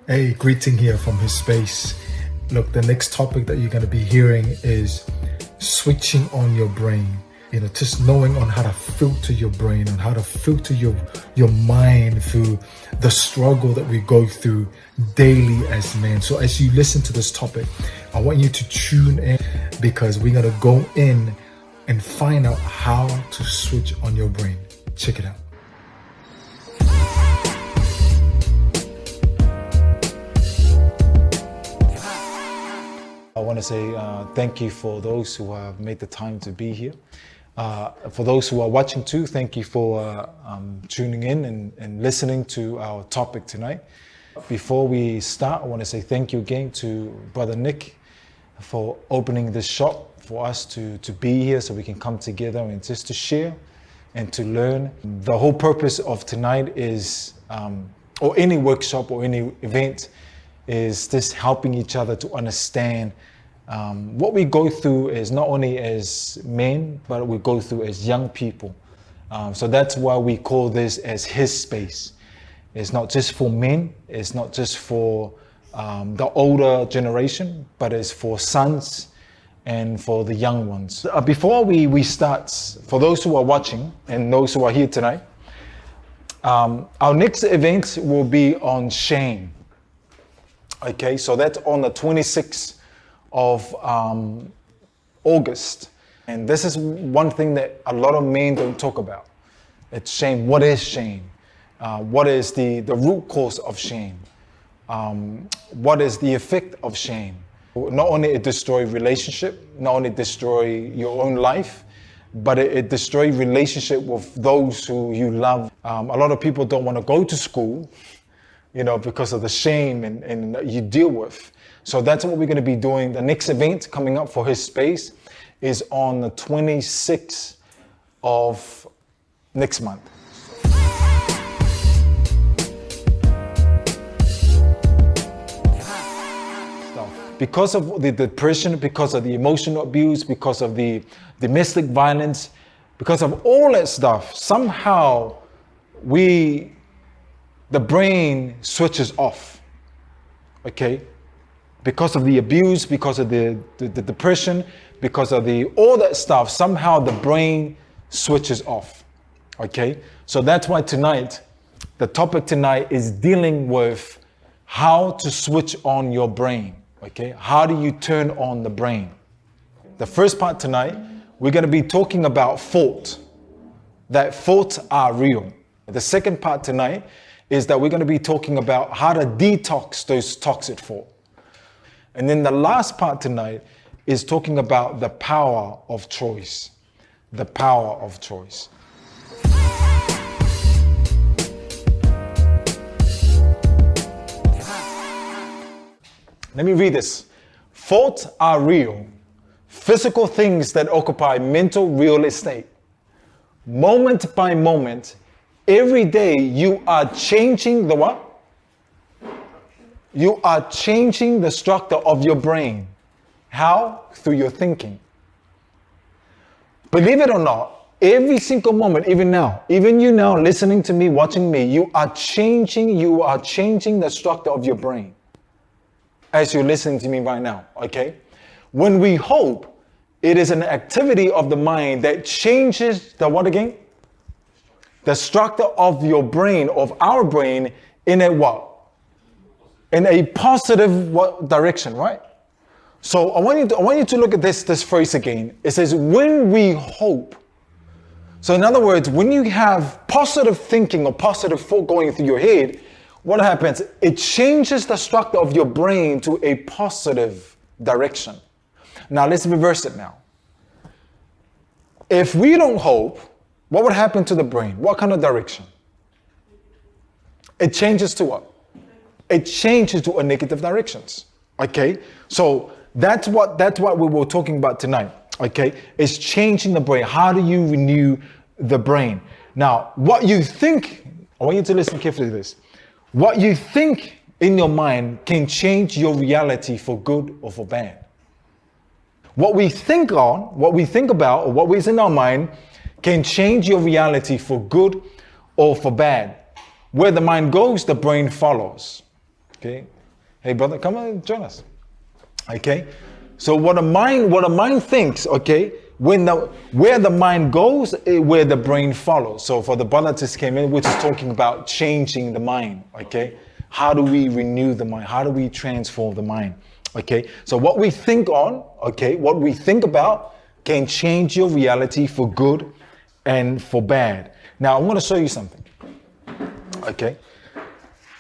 Hey, greeting here from his space. Look, the next topic that you're going to be hearing is switching on your brain. Just knowing on how to filter your brain, on how to filter your mind through the struggle that we go through daily as men. So as you listen to this topic, I want you to tune in because we're going to go in and find out how to switch on your brain. Check it out. I want to say thank you for those who have made the time to be here. For those who are watching too, thank you for tuning in and listening to our topic tonight. Before we start, I want to say thank you again to Brother Nick for opening this shop for us to be here so we can come together and just to share and to learn. The whole purpose of tonight is, or any workshop or any event, is just helping each other to understand what we go through is not only as men, but we go through as young people. So that's why we call this as his space. It's not just for men, it's not just for the older generation, but it's for sons and for the young ones. Before we start, for those who are watching and those who are here tonight, our next event will be on shame. Okay, so that's on the 26th of August. And this is one thing that a lot of men don't talk about. It's shame. What is shame? What is the root cause of shame? What is the effect of shame? Not only it destroys relationship, not only destroy your own life, but it destroys relationship with those who you love. A lot of people don't want to go to school, because of the shame and you deal with. So that's what we're going to be doing. The next event coming up for his space is on the 26th of next month. Because of the depression, because of the emotional abuse, because of the domestic violence, because of all that stuff, somehow the brain switches off, okay? Because of the abuse, because of the depression, because of all that stuff, somehow the brain switches off, okay? So that's why tonight, the topic tonight is dealing with how to switch on your brain, okay? How do you turn on the brain? The first part tonight, we're gonna be talking about thought, that thoughts are real. The second part tonight is that we're going to be talking about how to detox those toxic thoughts. And then the last part tonight is talking about the power of choice. The power of choice. Let me read this. Thoughts are real, physical things that occupy mental real estate. Moment by moment, every day you are changing the what? You are changing the structure of your brain. How? Through your thinking. Believe it or not, every single moment, even now, even you now listening to me, watching me, you are changing the structure of your brain. As you're listening to me right now, okay? When we hope, it is an activity of the mind that changes the what again? The structure of your brain, of our brain, in a what? In a positive direction, right? So I want you to look at this phrase again. It says, when we hope. So in other words, when you have positive thinking or positive thought going through your head, what happens? It changes the structure of your brain to a positive direction. Now let's reverse it now. If we don't hope, what would happen to the brain? What kind of direction? It changes to what? It changes to a negative directions. Okay? So that's what we were talking about tonight. Okay? It's changing the brain. How do you renew the brain? Now, what you think, I want you to listen carefully to this. What you think in your mind can change your reality for good or for bad. What we think on, what we think about, or what is in our mind can change your reality for good or for bad. Where the mind goes, the brain follows. Okay. Hey brother, come on, join us. Okay. So what a mind thinks, okay, where the mind goes, where the brain follows. So for the brother that just came in, which is talking about changing the mind, okay? How do we renew the mind? How do we transform the mind? Okay, so what we think on, okay, what we think about can change your reality for good and for bad. Now I want to show you something, okay?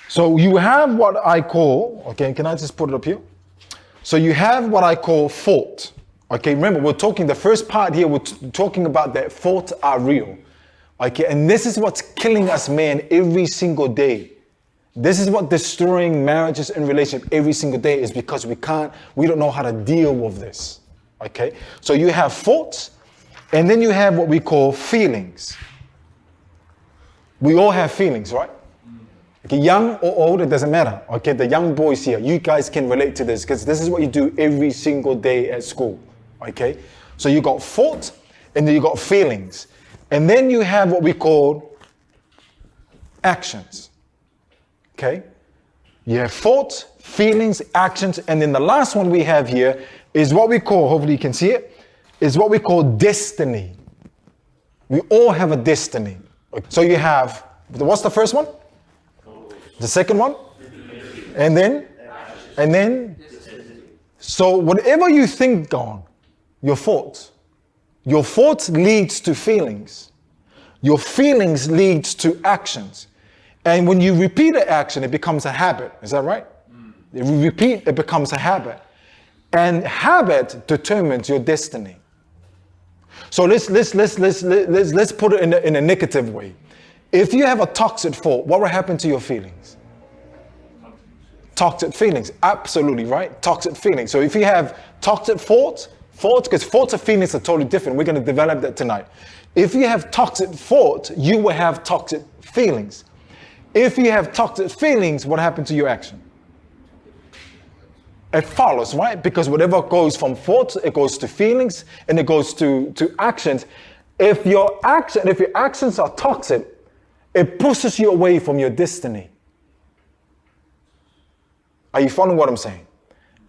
So you have what I call, okay, can I just put it up here? So you have what I call thought. Okay, remember we're talking, the first part here, we're talking about that thoughts are real. Okay, and this is what's killing us, man, every single day. This is what destroying marriages and relationships every single day, is because we don't know how to deal with this. Okay, so you have thoughts, and then you have what we call feelings. We all have feelings, right? Okay, young or old, it doesn't matter. Okay, the young boys here, you guys can relate to this because this is what you do every single day at school. Okay, so you got thoughts and then you got feelings. And then you have what we call actions. Okay, you have thoughts, feelings, actions, and then the last one we have here is what we call, hopefully you can see it, is what we call destiny. We all have a destiny. So you have, what's the first one? The second one? And then, so whatever you think on, your thoughts leads to feelings. Your feelings leads to actions. And when you repeat an action, it becomes a habit. Is that right? If you repeat, it becomes a habit. And habit determines your destiny. So let's put it in a negative way. If you have a toxic thought, what will happen to your feelings? Toxic feelings, absolutely right. Toxic feelings. So if you have toxic thoughts, because thoughts and feelings are totally different. We're going to develop that tonight. If you have toxic thoughts, you will have toxic feelings. If you have toxic feelings, what happens to your action? It follows, right? Because whatever goes from thoughts, it goes to feelings, and it goes to actions. If your actions are toxic, it pushes you away from your destiny. Are you following what I'm saying?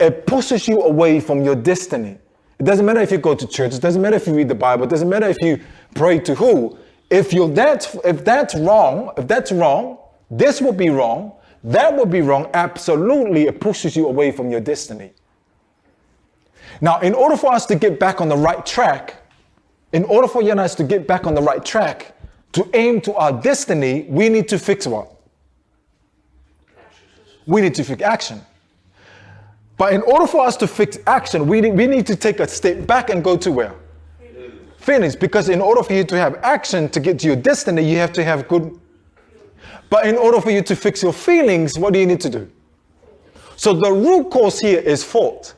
It pushes you away from your destiny. It doesn't matter if you go to church. It doesn't matter if you read the Bible. It doesn't matter if you pray to who. If that's wrong, this will be wrong, that will be wrong. Absolutely, it pushes you away from your destiny. Now, in order for us to get back on the right track, in order for you and us to get back on the right track, to aim to our destiny, we need to fix what? We need to fix action. But in order for us to fix action, we need to take a step back and go to where? Feelings. Because in order for you to have action to get to your destiny, you have to have good. But in order for you to fix your feelings, what do you need to do? So the root cause here is thought.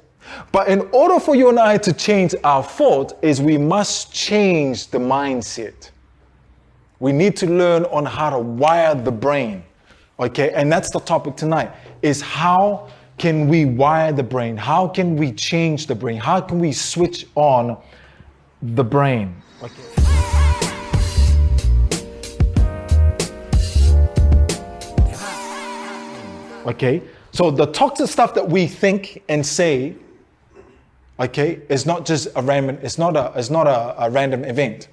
But in order for you and I to change our thought, is we must change the mindset. We need to learn on how to wire the brain. Okay, and that's the topic tonight, is how can we wire the brain? How can we change the brain? How can we switch on the brain? Okay. Okay, so the toxic stuff that we think and say, okay, is not just a random, it's not a random event.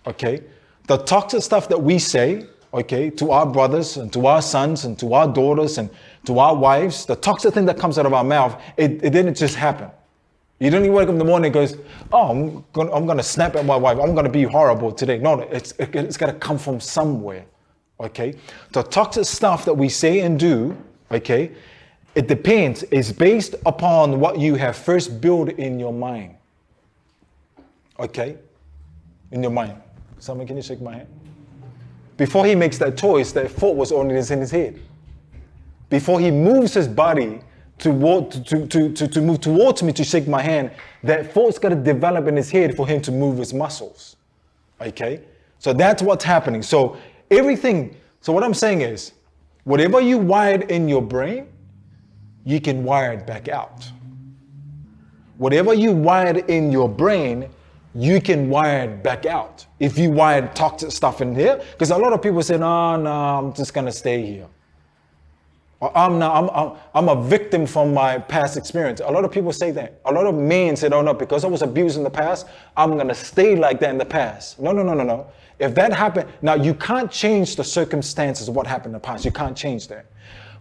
Okay, the toxic stuff that we say, okay, to our brothers and to our sons and to our daughters and to our wives, the toxic thing that comes out of our mouth, it didn't just happen. You don't even wake up in the morning and goes, oh, I'm going to snap at my wife. I'm going to be horrible today. No, it's got to come from somewhere, okay? The toxic stuff that we say and do, okay, it depends. It's based upon what you have first built in your mind, okay? In your mind. Someone, can you shake my hand? Before he makes that choice, that thought was only in his head. Before he moves his body to move towards me to shake my hand, that thought's got to develop in his head for him to move his muscles. Okay? So that's what's happening. So what I'm saying is, whatever you wired in your brain, you can wire it back out. Whatever you wired in your brain, you can wire it back out. If you wired toxic stuff in here, because a lot of people say, no, I'm just going to stay here. Or I'm a victim from my past experience. A lot of people say that. A lot of men say, oh no, because I was abused in the past, I'm going to stay like that in the past. No. If that happened, now you can't change the circumstances of what happened in the past. You can't change that.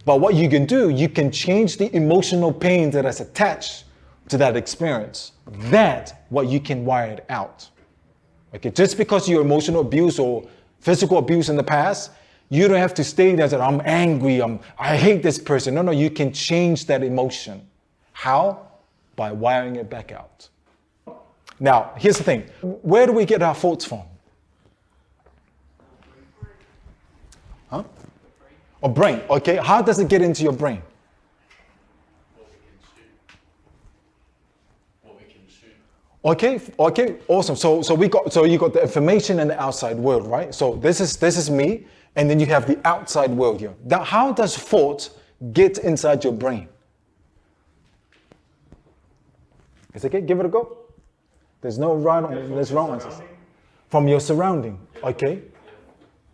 But what you can do, you can change the emotional pain that is attached to that experience. That's what you can wire it out. Okay, just because you're emotional abuse or physical abuse in the past, you don't have to stay there and say, I'm angry, I hate this person. No, you can change that emotion. How? By wiring it back out. Now, here's the thing. Where do we get our thoughts from? Huh? Or brain, okay? How does it get into your brain? Okay, awesome. So you got the information in the outside world, right? So this is me. And then you have the outside world here. Now, how does thought get inside your brain? It's okay, give it a go. There's no wrong answers. From your surrounding, okay?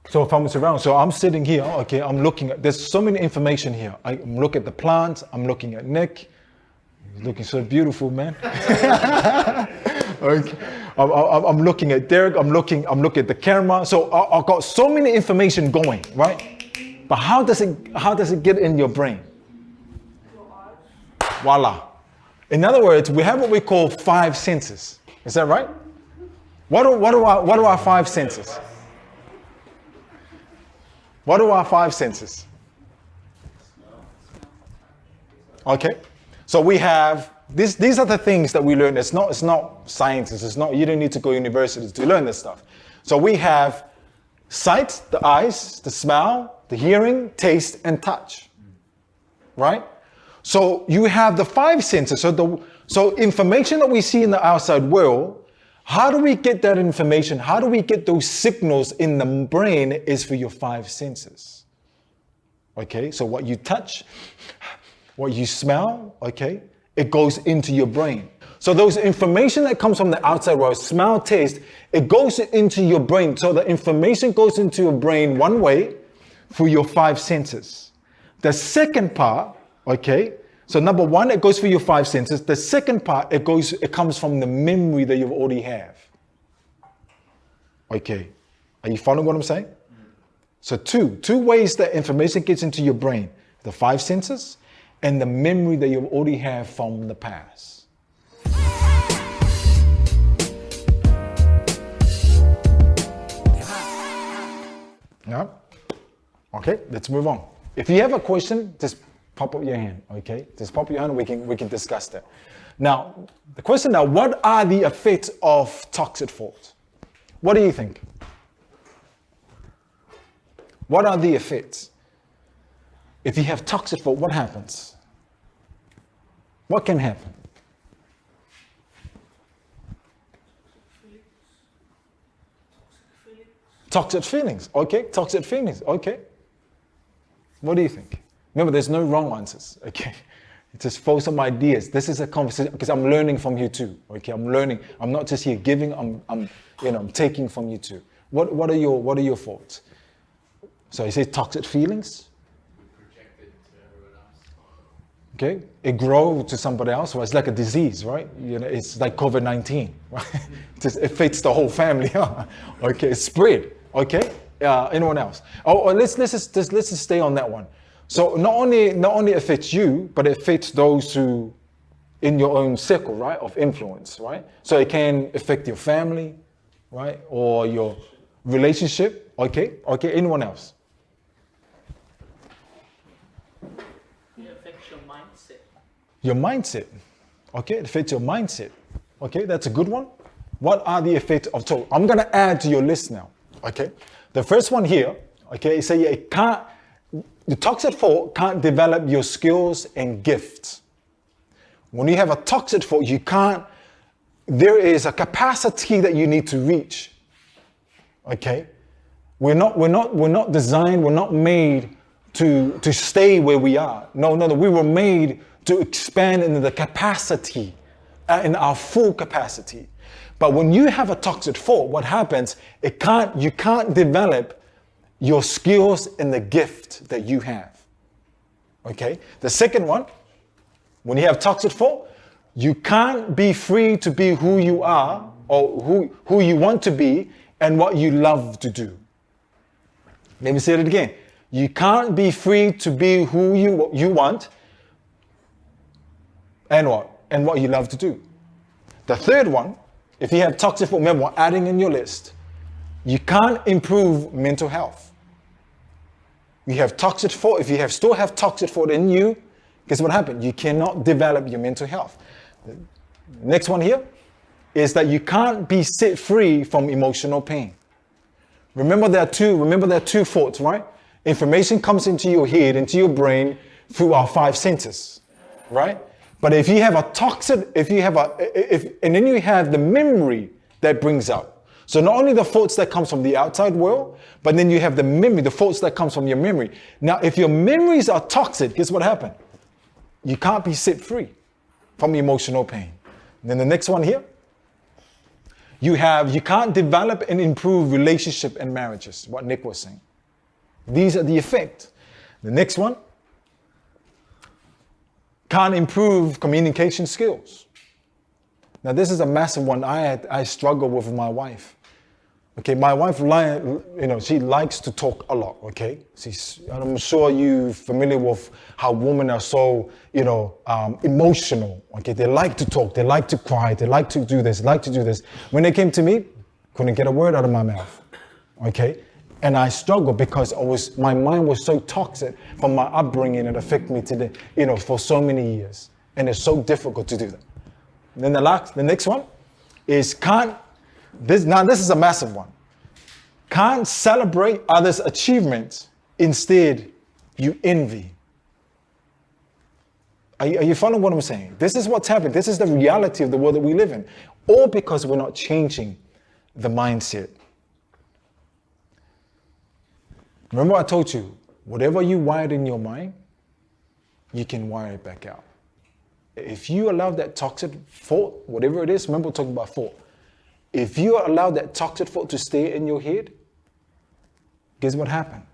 So from surrounding, so I'm sitting here, okay, I'm looking at, there's so many information here. I'm looking at the plants, I'm looking at Nick. He's looking so beautiful, man. Okay. I'm looking at Derek, I'm looking at the camera. So I've got so many information going, right? But how does it get in your brain? Voila. In other words, we have what we call 5 senses. Is that right? What are our 5 senses? What are our 5 senses? Okay. So we have these are the things that we learn. It's not sciences. It's not, you don't need to go to universities to learn this stuff. So we have sight, the eyes, the smell, the hearing, taste, and touch. Right? So you have the 5 senses. So information that we see in the outside world, how do we get that information? How do we get those signals in the brain is for your 5 senses. Okay, so what you touch, what you smell, okay, it goes into your brain. So those information that comes from the outside world, smell, taste, it goes into your brain. So the information goes into your brain one way for your 5 senses. The second part, okay, so number 1, it goes for your 5 senses. The second part, it comes from the memory that you already have. Okay, are you following what I'm saying? So two ways that information gets into your brain, the 5 senses and the memory that you already have from the past. Yeah? Okay, let's move on. If you have a question, just pop up your hand, okay? Just pop up your hand and we can discuss that. Now, the question now, what are the effects of toxic thoughts? What do you think? What are the effects? If you have toxic thought, what happens? What can happen? Toxic feelings, okay? Toxic feelings, okay? What do you think? Remember, there's no wrong answers, okay? It's just throw some ideas. This is a conversation because I'm learning from you too, okay? I'm learning. I'm not just here giving. I'm taking from you too. What are your thoughts? So you say toxic feelings. Okay, it grows to somebody else. Well, it's like a disease, right? You know, it's like COVID-19. Right? It affects the whole family. Okay, it's spread. Okay, anyone else? Let's just stay on that one. So not only affects you, but it affects those who in your own circle, right, of influence, right? So it can affect your family, right, or your relationship. Okay, anyone else? Your mindset, okay, it affects your mindset, okay, that's a good one. What are the effects of thought? I'm gonna add to your list now, okay. The first one here, okay, say the toxic thought can't develop your skills and gifts. When you have a toxic thought, there is a capacity that you need to reach, okay. We're not designed, we're not made to stay where we are. No, we were made to expand into the capacity, in our full capacity. But when you have a toxic thought, what happens, you can't develop your skills and the gift that you have. Okay. The second one, when you have toxic thought, you can't be free to be who you are or who you want to be and what you love to do. Let me say it again. You can't be free to be who you want and what you love to do. The third one, if you have toxic thought, remember, adding in your list, you can't improve mental health. You have toxic thought. If you still have toxic thought in you, guess what happened? You cannot develop your mental health. The next one here is that you can't be set free from emotional pain. Remember there are two thoughts, right? Information comes into your head, into your brain through our 5 senses, right? But if you have a toxic, and then you have the memory that brings out. So not only the thoughts that comes from the outside world, but then you have the memory, the thoughts that comes from your memory. Now, if your memories are toxic, guess what happened? You can't be set free from emotional pain. And then the next one here, you can't develop and improve relationship and marriages, what Nick was saying. These are the effect. The next one, can't improve communication skills. Now this is a massive one I struggle with my wife. Okay, my wife, she likes to talk a lot, okay? I'm sure you're familiar with how women are so, emotional, okay? They like to talk, they like to cry, they like to do this, When they came to me, couldn't get a word out of my mouth, okay? And I struggled because my mind was so toxic from my upbringing. It affected me today, for so many years. And it's so difficult to do that. And then the next one is this is a massive one. Can't celebrate others' achievements. Instead, you envy. Are you following what I'm saying? This is what's happening. This is the reality of the world that we live in. All because we're not changing the mindset. Remember I told you, whatever you wired in your mind, you can wire it back out. If you allow that toxic thought, whatever it is, remember we're talking about thought. If you allow that toxic thought to stay in your head, guess what happened?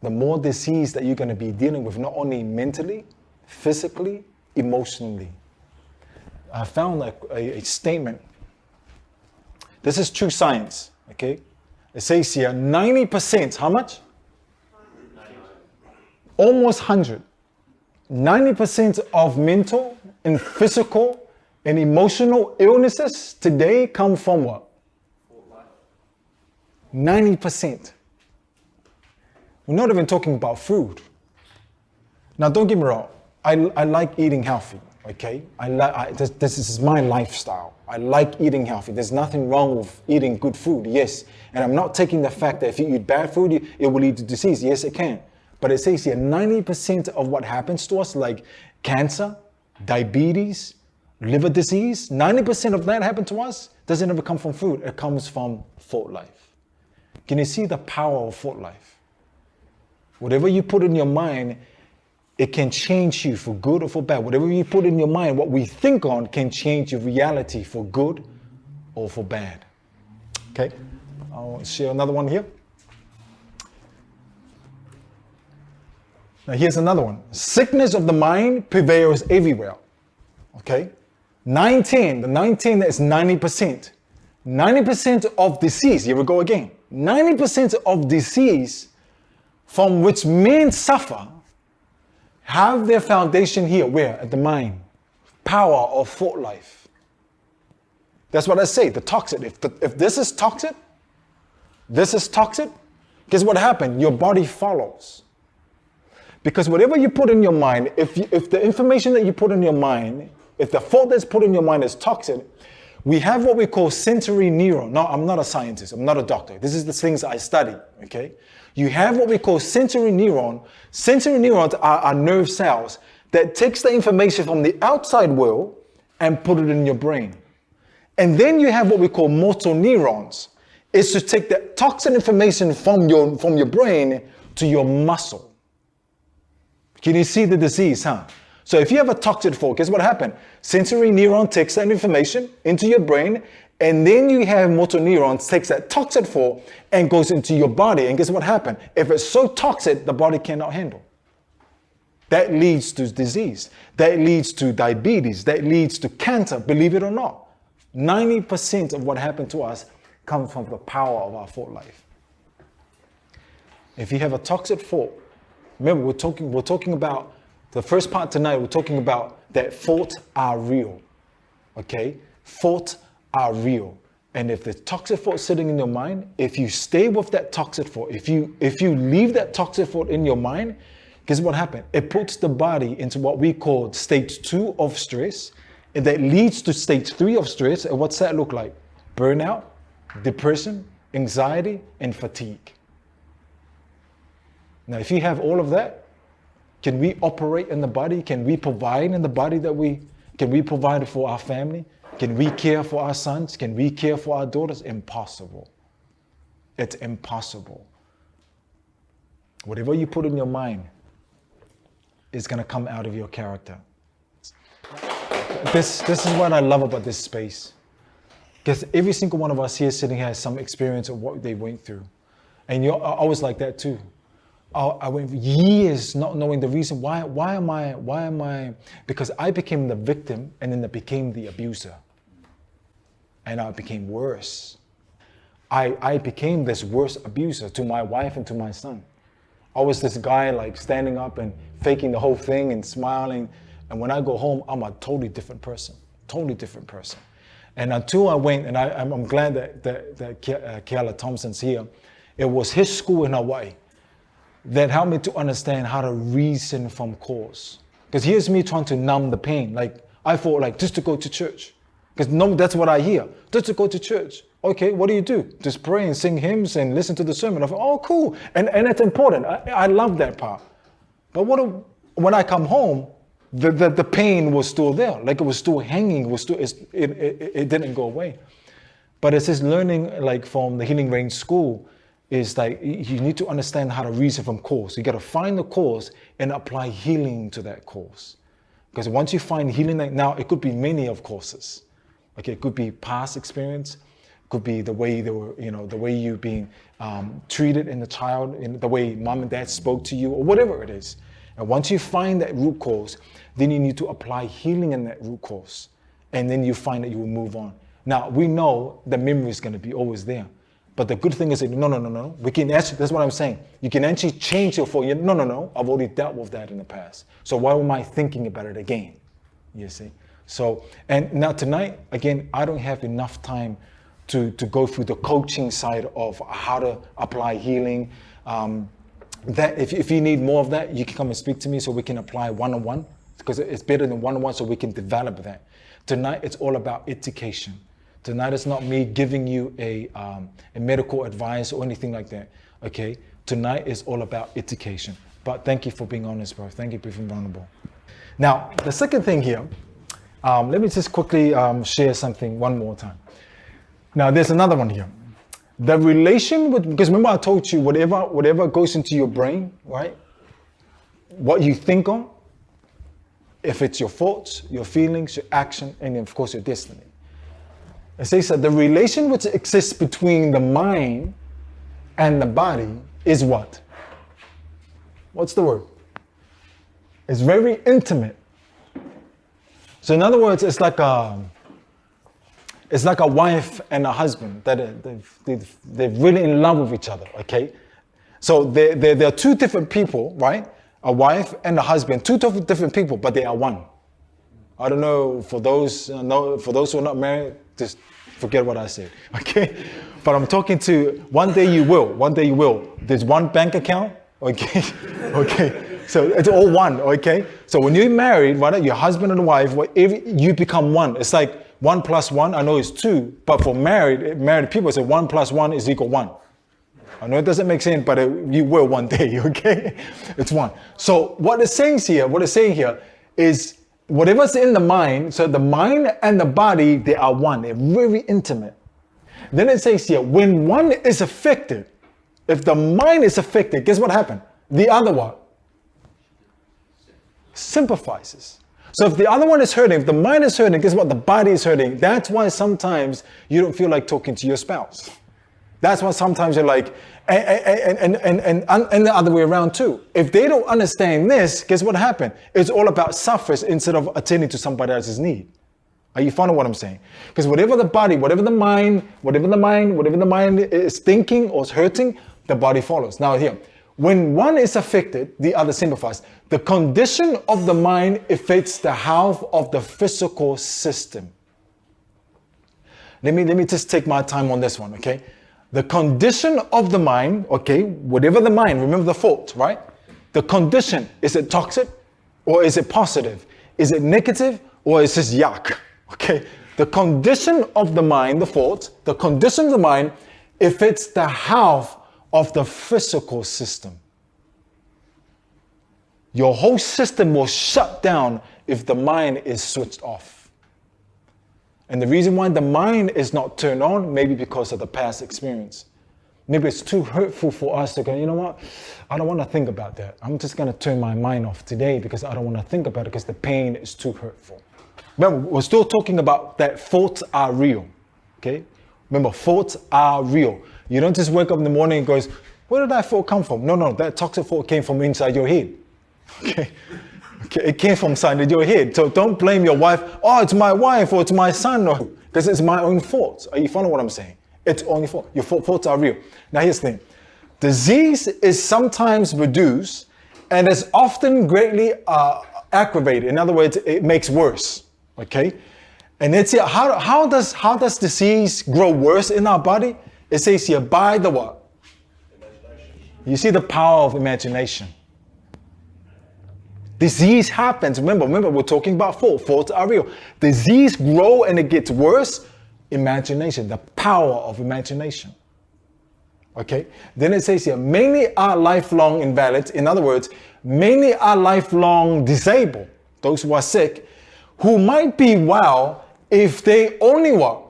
The more disease that you're going to be dealing with, not only mentally, physically, emotionally. I found a statement. This is true science, okay? It says here 90%, how much? 90. Almost 100. 90% of mental and physical and emotional illnesses today come from what? 90%. We're not even talking about food. Now, don't get me wrong. I like eating healthy, okay? This is my lifestyle. I like eating healthy. There's nothing wrong with eating good food, yes. And I'm not taking the fact that if you eat bad food, it will lead to disease. Yes, it can. But it says here, 90% of what happens to us, like cancer, diabetes, liver disease, 90% of that happen to us doesn't ever come from food. It comes from thought life. Can you see the power of thought life? Whatever you put in your mind, it can change you for good or for bad. Whatever you put in your mind, what we think on can change your reality for good or for bad. Okay, I'll share another one here. Now here's another one. Sickness of the mind prevails everywhere. Okay, the 19 is 90%. 90% of disease, here we go again. 90% of disease from which men suffer have their foundation here. Where? At the mind. Power of thought life. That's what I say, the toxic. If this is toxic, guess what happened? Your body follows. Because whatever you put in your mind, if the information that you put in your mind, if the thought that's put in your mind is toxic, we have what we call sensory neuron. No, I'm not a scientist. I'm not a doctor. This is the things I study, okay? You have what we call sensory neuron. Sensory neurons are nerve cells that takes the information from the outside world and put it in your brain. And then you have what we call motor neurons. It's to take the toxic information from your brain to your muscle. Can you see the disease, huh? So if you have a toxic thought, guess what happened? Sensory neuron takes that information into your brain And then you have motor neurons takes that toxic thought and goes into your body. And guess what happened? If it's so toxic, the body cannot handle. That leads to disease. That leads to diabetes. That leads to cancer, believe it or not. 90% of what happened to us comes from the power of our thought life. If you have a toxic thought, remember we're talking about the first part tonight, we're talking about that thoughts are real. Okay? Thoughts are real. And if the toxic thought is sitting in your mind, if you stay with that toxic thought, if you leave that toxic thought in your mind, guess what happened? It puts the body into what we call stage 2 of stress, and that leads to stage 3 of stress. And what's that look like? Burnout, depression, anxiety, and fatigue. Now, if you have all of that, can we operate in the body? Can we provide in the body can we provide for our family? Can we care for our sons? Can we care for our daughters? Impossible. It's impossible. Whatever you put in your mind is going to come out of your character. This is what I love about this space. Because every single one of us here sitting here has some experience of what they went through. And I was like that too. I went years not knowing the reason why am I, because I became the victim and then I became the abuser. And I became worse. I became this worse abuser to my wife and to my son. I was this guy like standing up and faking the whole thing and smiling. And when I go home, I'm a totally different person. And until I went, and I'm glad that Keala Thompson's here, it was his school in Hawaii that helped me to understand how to reason from cause. Because here's me trying to numb the pain. Like I thought like just to go to church. Because no, that's what I hear, just to go to church. Okay, what do? Just pray and sing hymns and listen to the sermon. I thought, oh, cool. And it's important. I love that part. But when I come home, the pain was still there. Like it was still hanging. It didn't go away. But it's this learning like from the Healing Range School is like you need to understand how to reason from cause. You got to find the cause and apply healing to that cause. Because once you find healing, now it could be many of causes. Okay, it could be past experience, could be the way they were, the way you being treated in the child, in the way mom and dad spoke to you, or whatever it is. And once you find that root cause, then you need to apply healing in that root cause. And then you find that you will move on. Now, we know the memory is going to be always there. But the good thing is that, no. We can actually, that's what I'm saying. You can actually change your thought. No. I've already dealt with that in the past. So why am I thinking about it again? You see? So, and now tonight, again, I don't have enough time to go through the coaching side of how to apply healing. That if you need more of that, you can come and speak to me so we can apply one-on-one, because it's better than one-on-one, so we can develop that. Tonight, it's all about education. Tonight, it's not me giving you a medical advice or anything like that, okay? Tonight is all about education. But thank you for being honest, bro. Thank you for being vulnerable. Now, the second thing here, let me just quickly share something one more time. Now, there's another one here. The relation with, because remember I told you whatever goes into your brain, right? What you think on, if it's your thoughts, your feelings, your action, and of course your destiny. It says that the relation which exists between the mind and the body is what? What's the word? It's very intimate. So in other words, it's like a wife and a husband that they're really in love with each other, okay? So there are two different people, right? A wife and a husband, two different people, but they are one. I don't know, for those who are not married, just forget what I said, okay? But I'm talking to, one day you will. There's one bank account, okay? Okay, so it's all one, okay? So when you're married, right, your husband and wife, you become one. It's like 1 + 1, I know it's 2, but for married people, it's 1 + 1 is equal 1. I know it doesn't make sense, but you will one day, okay? It's one. So what it's saying here is whatever's in the mind, so the mind and the body, they are one. They're very intimate. Then it says here, when one is affected, if the mind is affected, guess what happened? The other one sympathizes. So if the other one is hurting, if the mind is hurting, guess what? The body is hurting. That's why sometimes you don't feel like talking to your spouse. That's why sometimes you're like, and the other way around too. If they don't understand this, guess what happened? It's all about suffering instead of attending to somebody else's need. Are you following what I'm saying? Because whatever the body, whatever the mind is thinking or is hurting, the body follows. Now here, when one is affected, the other sympathize. The condition of the mind affects the health of the physical system. Let me just take my time on this one, okay? The condition of the mind, okay, whatever the mind, remember the thought, right? The condition, is it toxic or is it positive? Is it negative or is it yuck? Okay, the condition of the mind, the thought, the condition of the mind affects the health of the physical system. Your whole system will shut down if the mind is switched off. And the reason why the mind is not turned on, maybe because of the past experience. Maybe it's too hurtful for us to go, you know what? I don't want to think about that. I'm just going to turn my mind off today because I don't want to think about it because the pain is too hurtful. Remember, we're still talking about that thoughts are real. Okay? Remember, thoughts are real. You don't just wake up in the morning and goes, where did that thought come from? No, that toxic thought came from inside your head. Okay? It came from inside your head. So don't blame your wife. Oh, it's my wife or it's my son. No, because it's my own fault. Are you following what I'm saying? It's only fault. Your thoughts are real. Now here's the thing. Disease is sometimes reduced and is often greatly aggravated. In other words, it makes worse. Okay? And it's here. How does disease grow worse in our body? It says here, by the what? Imagination. You see the power of imagination. Disease happens. Remember, we're talking about thoughts are real. Disease grow and it gets worse. Imagination, the power of imagination. Okay? Then it says here, many are lifelong invalids. In other words, many are lifelong disabled. Those who are sick, who might be well if they only what?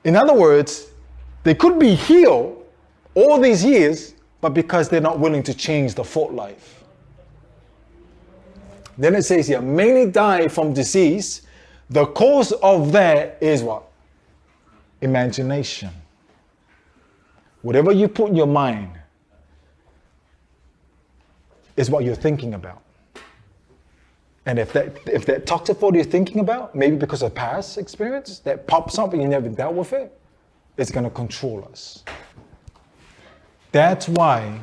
In other words, they could be healed all these years, but because they're not willing to change the thought life. Then it says here, many die from disease. The cause of that is what? Imagination. Whatever you put in your mind is what you're thinking about. And if that toxic thought you're thinking about, maybe because of past experience, that pops up and you never dealt with it, it's going to control us. That's why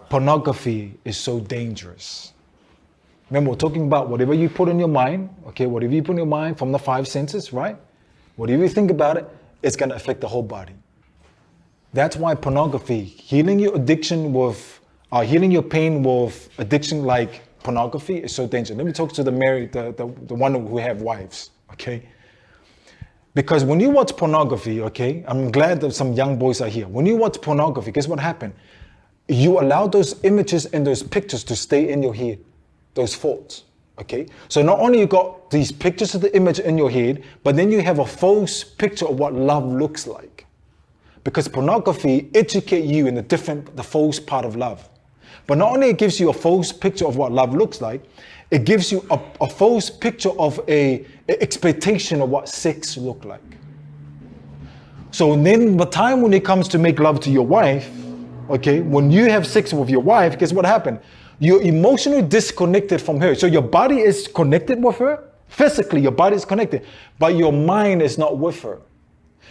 pornography is so dangerous. Remember, we're talking about whatever you put in your mind, okay, whatever you put in your mind from the 5 senses, right? Whatever you think about it, it's going to affect the whole body. That's why pornography, healing your addiction with, healing your pain with addiction like pornography is so dangerous. Let me talk to the married, the one who have wives, okay? Because when you watch pornography, okay, I'm glad that some young boys are here. When you watch pornography, guess what happened? You allow those images and those pictures to stay in your head, those thoughts, okay? So not only you got these pictures of the image in your head, but then you have a false picture of what love looks like. Because pornography educates you in the false part of love. But not only it gives you a false picture of what love looks like, it gives you a false picture of a expectation of what sex look like. So then the time when it comes to make love to your wife, okay, when you have sex with your wife, guess what happened? You're emotionally disconnected from her. So your body is connected with her. Physically, your body is connected, but your mind is not with her.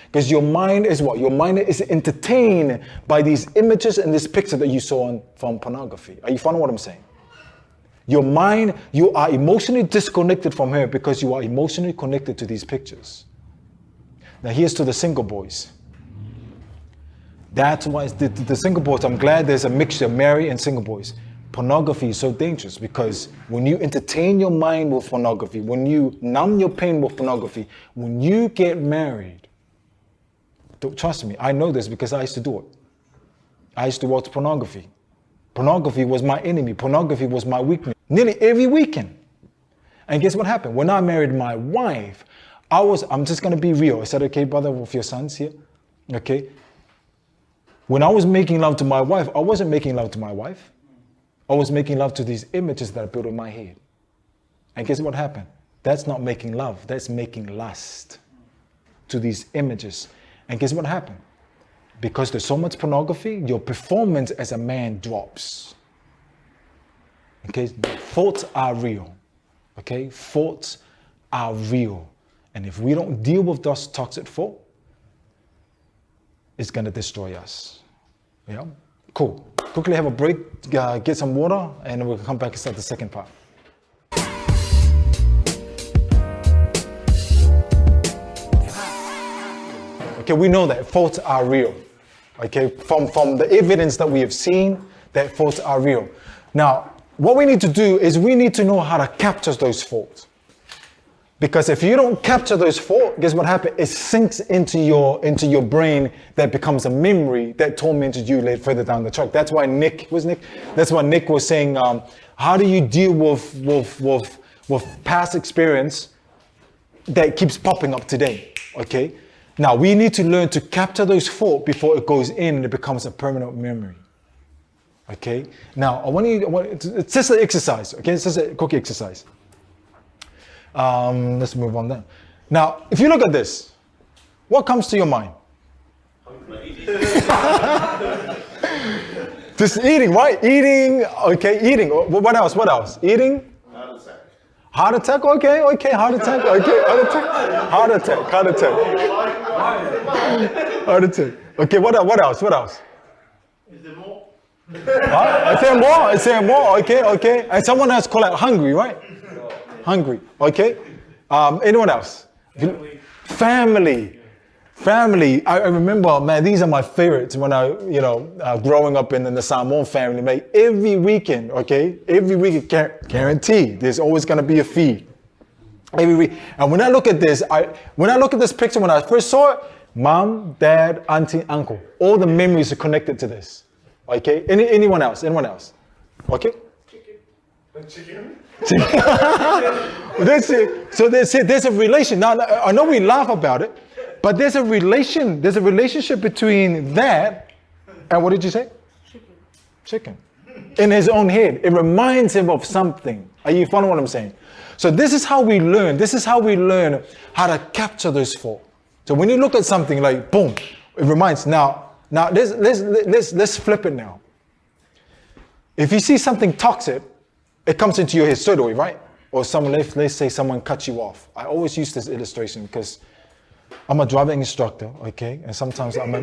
Because your mind is what? Your mind is entertained by these images and this picture that you saw from pornography. Are you following what I'm saying? Your mind, you are emotionally disconnected from her because you are emotionally connected to these pictures. Now here's to the single boys. That's why the single boys, I'm glad there's a mixture of married and single boys. Pornography is so dangerous because when you entertain your mind with pornography, when you numb your pain with pornography, when you get married, trust me, I know this because I used to do it. I used to watch pornography. Pornography was my enemy. Pornography was my weakness. Nearly every weekend. And guess what happened? When I married my wife, I'm just going to be real. I said, okay, brother, with your sons here. Okay. When I was making love to my wife, I wasn't making love to my wife. I was making love to these images that I built in my head. And guess what happened? That's not making love, that's making lust to these images. And guess what happened? Because there's so much pornography, your performance as a man drops. Okay, thoughts are real. Okay, thoughts are real. And if we don't deal with those toxic thoughts, it's gonna destroy us. Yeah, cool. Quickly have a break, get some water, and we'll come back and start the second part. Okay, we know that thoughts are real. Okay, from the evidence that we have seen, that thoughts are real. Now, what we need to do is we need to know how to capture those thoughts. Because if you don't capture those thoughts, guess what happens? It sinks into your brain, that becomes a memory that tormented you later further down the track. That's why Nick was saying, how do you deal with past experience that keeps popping up today? Okay. Now we need to learn to capture those thoughts before it goes in and it becomes a permanent memory. Okay. Now it's just an exercise. Okay, it's just a quick exercise. Let's move on then. Now, if you look at this, what comes to your mind? Just eating, right? Eating. Okay, eating. What else? What else? Eating. Heart attack. Okay. Heart attack. Okay. Heart attack. Okay. What else? Is there more? Is there more? Okay. And someone else call it hungry, right? Hungry. Okay. Anyone else? Family. I remember, man, these are my favorites when I, growing up in the Samoan family, man. Every weekend, guaranteed, there's always gonna be a feed. Every week. And when I look at this picture, when I first saw it, mom, dad, auntie, uncle, all the memories are connected to this. Okay. Anyone else? Okay. Chicken. That's it. So there's a relation. Now I know we laugh about it, but there's a relationship between that and what did you say? Chicken. In his own head. It reminds him of something. Are you following what I'm saying? So this is how we learn. This is how we learn how to capture those thoughts. So when you look at something like boom, it reminds. Now let's flip it now. If you see something toxic, it comes into your head straight away, right? Or let's say someone cuts you off. I always use this illustration because I'm a driving instructor, okay? And sometimes I'm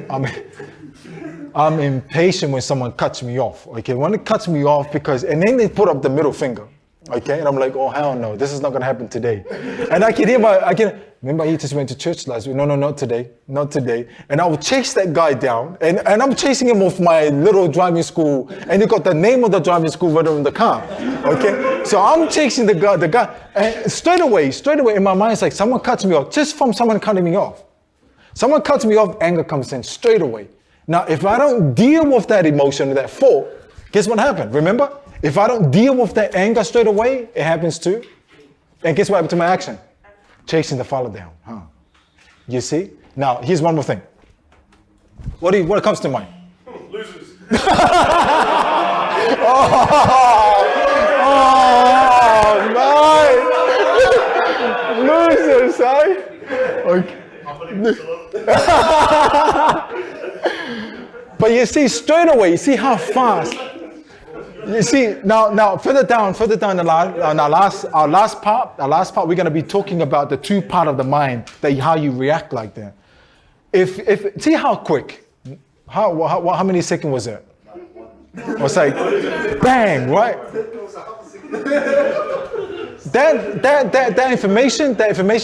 impatient when someone cuts me off, okay? When it cuts me off and then they put up the middle finger, okay? And I'm like, oh, hell no, this is not gonna happen today. And remember I just went to church last week. No, not today. And I will chase that guy down and I'm chasing him off my little driving school and you got the name of the driving school right on the car, okay? So I'm chasing the guy and straight away in my mind, it's like someone cuts me off just from someone cutting me off. Someone cuts me off, anger comes in straight away. Now, if I don't deal with that emotion, that thought, guess what happened? Remember, if I don't deal with that anger straight away, it happens too. And guess what happened to my action? Chasing the follow down, huh? You see? Now, here's one more thing. What comes to mind? Losers. Man! Losers, eh? Okay. But you see, straight away, you see how fast. You see, now further down our last part, we're going to be talking about the two part of the mind, how you react like that. If see how quick, how many seconds was it? It was like, bang, right? That information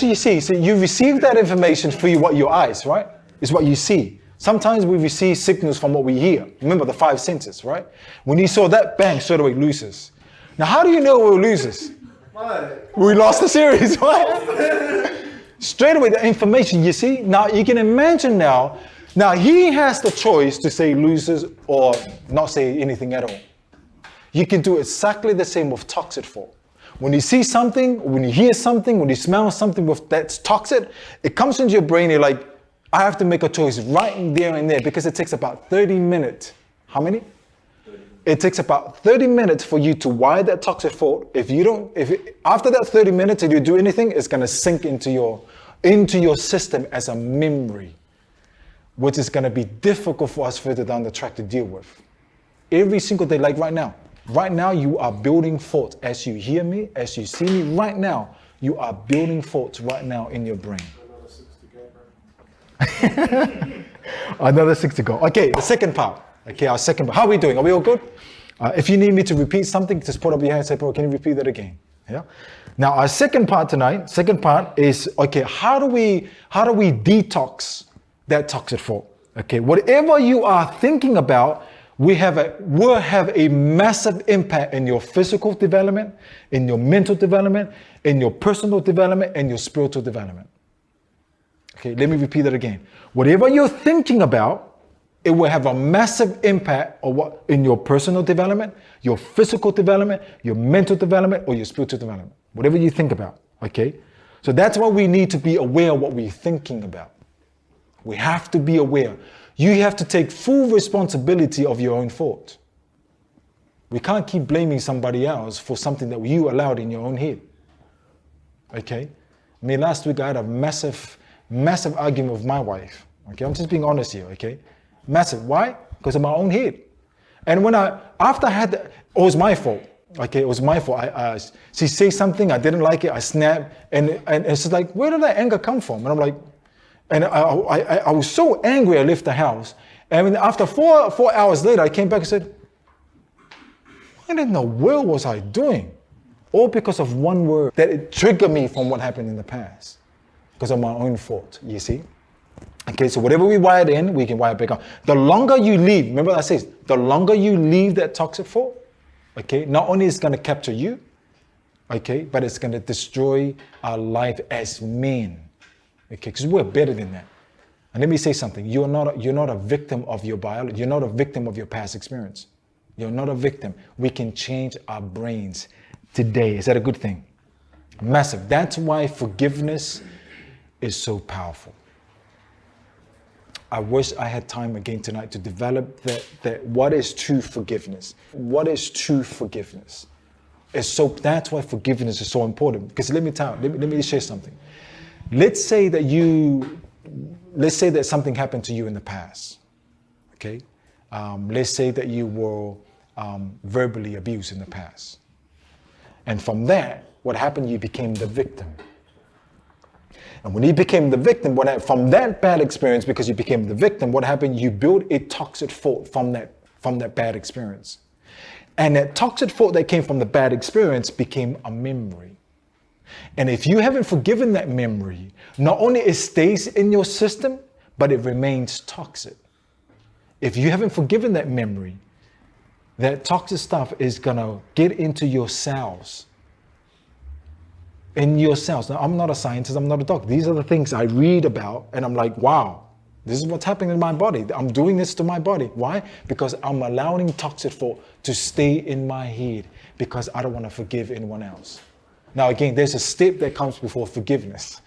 you see, so you receive that information through what your eyes, right? Is what you see. Sometimes we receive signals from what we hear. Remember the 5 senses, right? When you saw that, bang, straight away losers. Now, how do you know we're losers? We lost the series, right? Straight away, the information, you see? Now, you can imagine now he has the choice to say losers or not say anything at all. You can do exactly the same with toxic thought. When you see something, when you hear something, when you smell something that's toxic, it comes into your brain, you're like, I have to make a choice right there and there because it takes about 30 minutes. How many? it takes about 30 minutes for you to wire that toxic thought. After that 30 minutes, if you do anything, it's going to sink into your system as a memory, which is going to be difficult for us further down the track to deal with. Every single day, like right now. Right now, you are building thoughts. As you hear me, as you see me, right now, you are building thoughts right now in your brain. Another 6 to go. Okay, the second part. Okay, our second part. How are we doing? Are we all good? If you need me to repeat something, just put up your hand and say, bro, can you repeat that again? Yeah. Now, our second part is, okay, how do we detox that toxic thought? Okay, whatever you are thinking about, will have a massive impact in your physical development, in your mental development, in your personal development, and your spiritual development. Okay, let me repeat that again. Whatever you're thinking about, it will have a massive impact in your personal development, your physical development, your mental development, or your spiritual development. Whatever you think about, okay? So that's why we need to be aware of what we're thinking about. We have to be aware. You have to take full responsibility of your own thought. We can't keep blaming somebody else for something that you allowed in your own head. Okay? I mean, last week I had a massive argument with my wife. Okay, I'm just being honest here, okay? Massive. Why? Because of my own head. And after I had it was my fault. Okay, it was my fault. She said something, I didn't like it, I snapped, and it's just like, where did that anger come from? And I'm like, and I was so angry I left the house. And after 4 hours later, I came back and said, what in the world was I doing? All because of one word that it triggered me from what happened in the past. Because of my own fault, you see? Okay, so whatever we wired in, we can wire back on. The longer you leave, remember what I said, the longer you leave that toxic thought, okay, not only is it going to capture you, okay, but it's going to destroy our life as men. Okay, because we're better than that. And let me say something. You're not a victim of your biology. You're not a victim of your past experience. You're not a victim. We can change our brains today. Is that a good thing? Massive. That's why forgiveness is so powerful. I wish I had time again tonight to develop that what is true forgiveness. What is true forgiveness? That's why forgiveness is so important. Because let me share something. Let's say that something happened to you in the past, okay? Let's say that you were verbally abused in the past. And from that, what happened, you became the victim. And when you became the victim, from that bad experience, because you became the victim, what happened, you built a toxic thought from that bad experience. And that toxic thought that came from the bad experience became a memory. And if you haven't forgiven that memory, not only it stays in your system, but it remains toxic. If you haven't forgiven that memory, that toxic stuff is gonna get into your cells. In your cells. Now, I'm not a scientist, I'm not a doctor. These are the things I read about, and I'm like, wow, this is what's happening in my body. I'm doing this to my body. Why? Because I'm allowing toxic thought to stay in my head because I don't want to forgive anyone else. Now, again, there's a step that comes before forgiveness.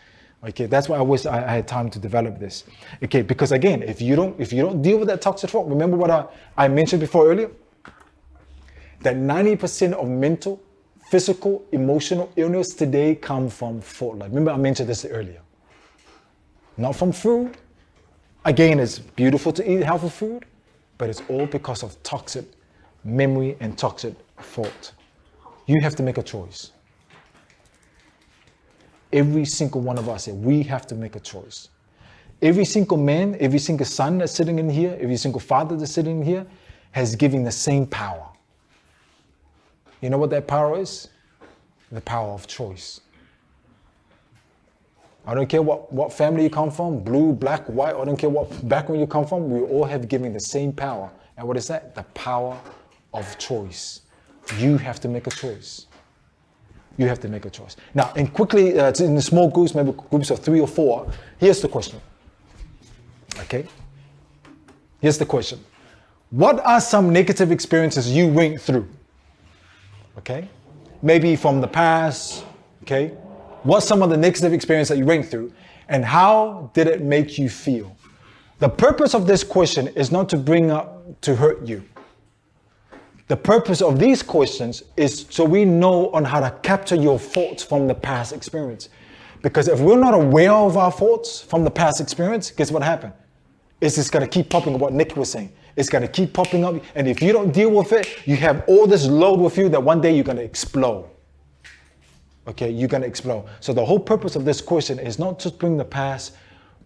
Okay, that's why I wish I had time to develop this. Okay, because again, if you don't deal with that toxic thought, remember what I mentioned before earlier? That 90% of mental, physical, emotional illness today come from thought life. Remember I mentioned this earlier. Not from food. Again, it's beautiful to eat healthy food, but it's all because of toxic memory and toxic thought. You have to make a choice. Every single one of us here, we have to make a choice. Every single man, every single son that's sitting in here, every single father that's sitting in here has given the same power. You know what that power is? The power of choice. I don't care what family you come from, blue, black, white, I don't care what background you come from, we all have given the same power. And what is that? The power of choice. You have to make a choice. You have to make a choice. Now, and quickly, in the small groups, maybe groups of 3 or 4, here's the question. Okay? Here's the question. What are some negative experiences you went through? Okay? Maybe from the past, okay? What's some of the negative experience that you went through? And how did it make you feel? The purpose of this question is not to bring up to hurt you. The purpose of these questions is so we know on how to capture your thoughts from the past experience. Because if we're not aware of our thoughts from the past experience, guess what happened? It's just going to keep popping up, what Nick was saying. It's going to keep popping up. And if you don't deal with it, you have all this load with you that one day you're going to explode. Okay, you're going to explode. So the whole purpose of this question is not to bring the past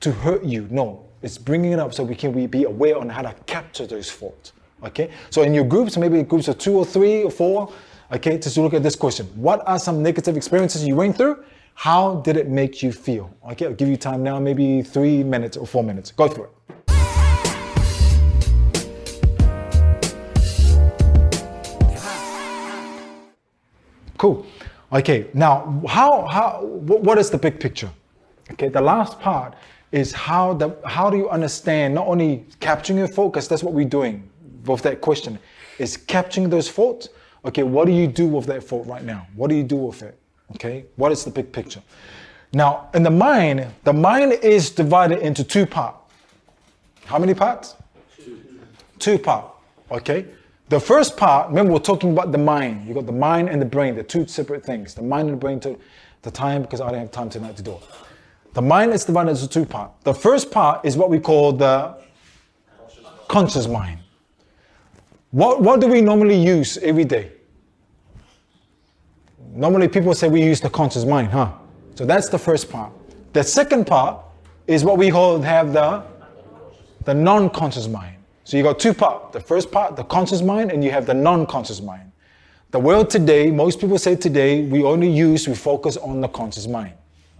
to hurt you. No, it's bringing it up so we can be aware on how to capture those thoughts. Okay, so in your groups, maybe groups of 2 or 3 or 4, okay, just look at this question. What are some negative experiences you went through? How did it make you feel? Okay, I'll give you time now, maybe 3 minutes or 4 minutes. Go through it. Cool. Okay, now what is the big picture? Okay, the last part is how do you understand not only capturing your focus, that's what we're doing with that question, is capturing those thoughts. Okay, what do you do with that thought right now? What do you do with it? Okay, what is the big picture? Now, in the mind is divided into 2 parts. How many parts? 2 parts, okay? The first part, remember we're talking about the mind. You got the mind and the brain, they're 2 separate things. The mind and the brain took the time because I don't have time tonight to do it. The mind is divided into 2 parts. The first part is what we call the conscious mind. What do we normally use every day? Normally people say we use the conscious mind, huh? So that's the first part. The second part is what we have the non-conscious mind. So you got 2 parts. The first part, the conscious mind, and you have the non-conscious mind. The world today, most people say today, we focus on the conscious mind.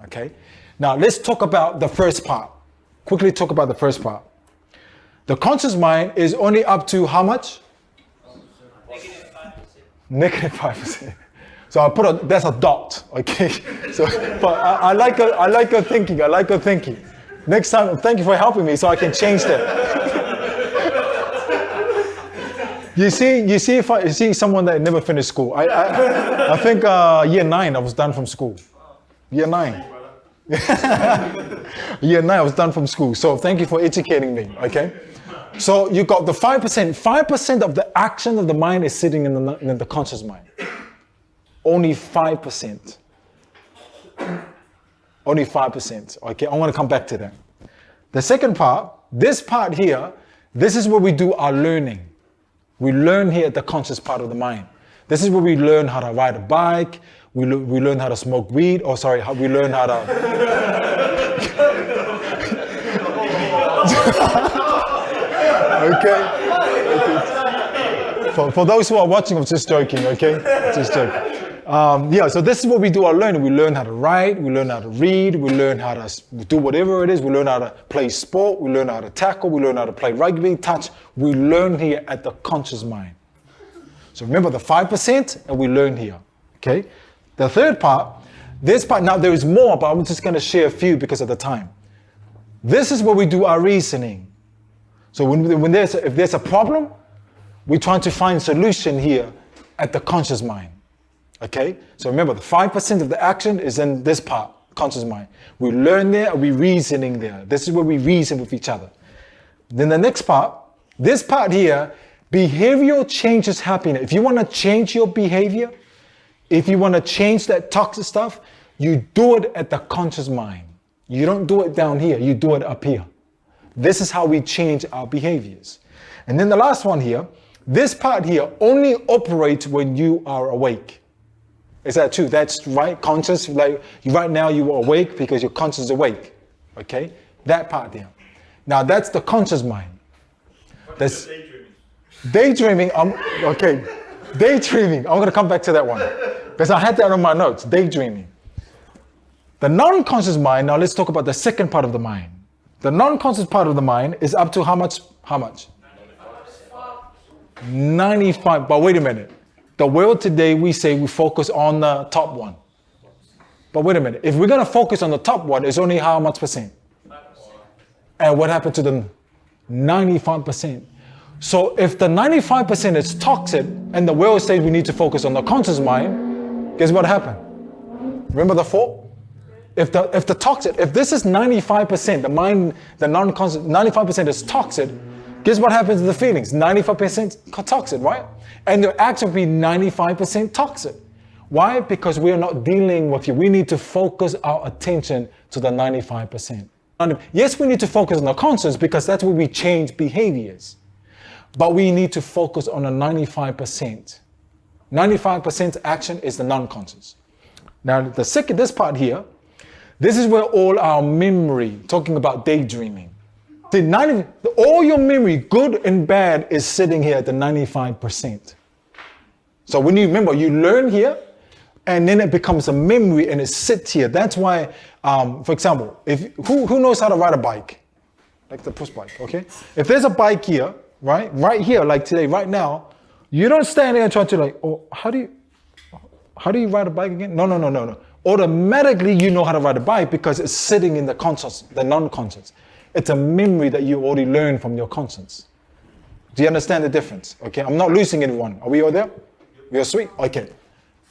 Okay? Now let's talk about the first part. Quickly talk about the first part. The conscious mind is only up to how much? Negative 5%. So I that's a dot, okay? So, but I like your thinking. I like your thinking. Next time, thank you for helping me so I can change that. You see someone that never finished school. I think year 9 I was done from school. Year 9. Year 9 I was done from school. So thank you for educating me, okay? So you got the 5%. 5% of the action of the mind is sitting in the conscious mind. Only 5%. Only 5%. Okay, I want to come back to that. The second part, this part here, this is where we do our learning. We learn here at the conscious part of the mind. This is where we learn how to ride a bike. We learn how to smoke weed. We learn how to. Okay. For those who are watching, I'm just joking. Okay, just joking. So this is what we do our learning. We learn how to write, we learn how to read, we learn how to do whatever it is. We learn how to play sport, we learn how to tackle, we learn how to play rugby, touch. We learn here at the conscious mind. So remember the 5% and we learn here, okay? The third part, this part, now there is more, but I'm just gonna share a few because of the time. This is where we do our reasoning. So when if there's a problem, we're trying to find solution here at the conscious mind. Okay, so remember the 5% of the action is in this part, conscious mind. We learn there, we reasoning there. This is where we reason with each other. Then the next part, this part here, behavioral change is happening. If you want to change your behavior, if you want to change that toxic stuff, you do it at the conscious mind. You don't do it down here, you do it up here. This is how we change our behaviors. And then the last one here, this part here only operates when you are awake. Is that true? That's right, conscious, like right now you are awake because your conscious is awake, okay? That part there. Now that's the conscious mind. That's daydreaming. Okay, daydreaming, I'm gonna come back to that one because I had that on my notes, daydreaming. The non-conscious mind, now let's talk about the second part of the mind. The non-conscious part of the mind is up to how much? 95, but wait a minute. The world today, we say we focus on the top one. But wait a minute, if we're gonna focus on the top one, it's only how much percent? 5%. And what happened to the 95%? So if the 95% is toxic and the world says we need to focus on the conscious mind, guess what happened? Remember the 4? If this is 95%, the mind, the non-conscious, 95% is toxic, guess what happens to the feelings? 95% toxic, right? And the action will be 95% toxic. Why? Because we are not dealing with you. We need to focus our attention to the 95%. Yes, we need to focus on the conscience because that's where we change behaviors. But we need to focus on the 95%. 95% action is the non-conscious. Now, this part here, this is where all our memory, talking about daydreaming. All your memory, good and bad, is sitting here at the 95%. So when you remember, you learn here, and then it becomes a memory and it sits here. That's why, for example, who knows how to ride a bike? Like the push bike, okay? If there's a bike here, right here, like today, right now, you don't stand there and try to like, oh, how do you ride a bike again? No. Automatically, you know how to ride a bike because it's sitting in the conscious, the non-conscious. It's a memory that you already learned from your conscience. Do you understand the difference? Okay, I'm not losing anyone. Are we all there? You're sweet? Okay.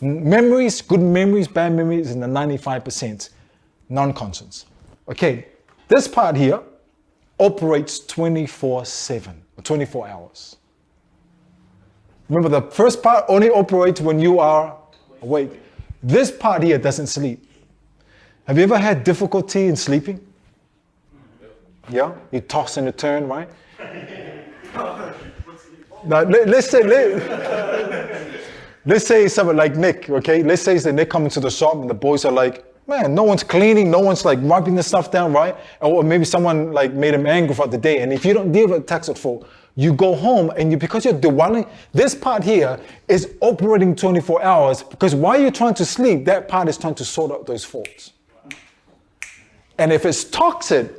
Memories, good memories, bad memories in the 95% non-conscious. Okay, this part here operates 24/7, 24 hours. Remember, the first part only operates when you are awake. This part here doesn't sleep. Have you ever had difficulty in sleeping? Yeah? You toss and you turn, right? Now, let's say someone like Nick, okay? Let's say that Nick comes to the shop and the boys are like, man, no one's cleaning, no one's like wiping the stuff down, right? Or maybe someone like made him angry throughout the day. And if you don't deal with tax fault, you go home and because you're dwelling, this part here is operating 24 hours because while you're trying to sleep, that part is trying to sort out those faults. And if it's toxic,